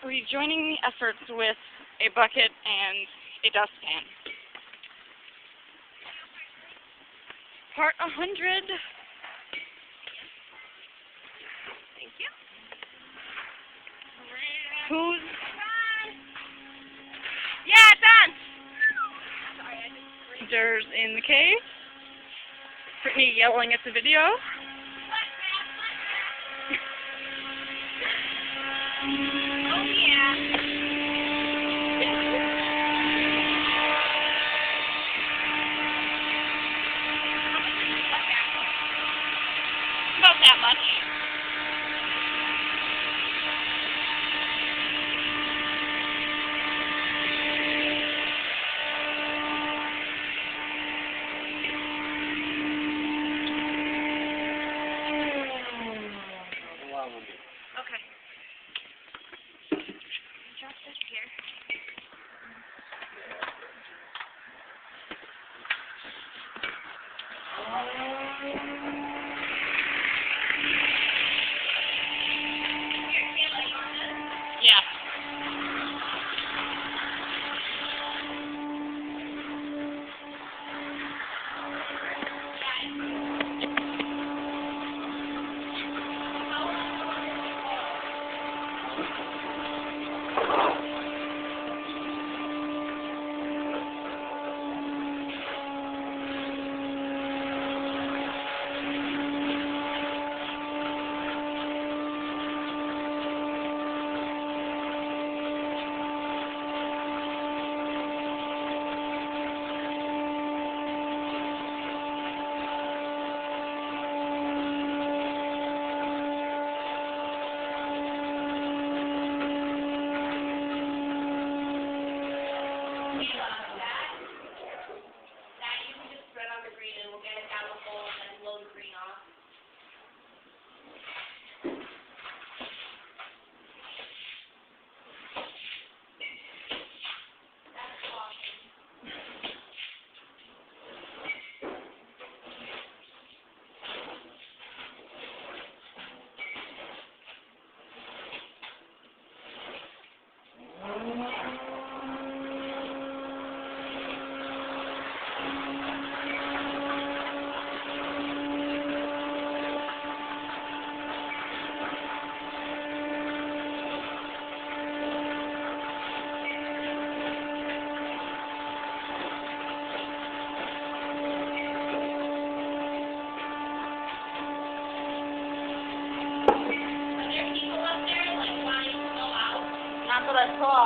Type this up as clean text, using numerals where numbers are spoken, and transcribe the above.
rejoining the efforts with a bucket and a dustpan. Part 100. Thank you. Who's... Yeah, done! There's in the cave. Brittany yelling at the video. Oh, yeah. About that much. Okay. Drop this here. Yeah. Not that I saw.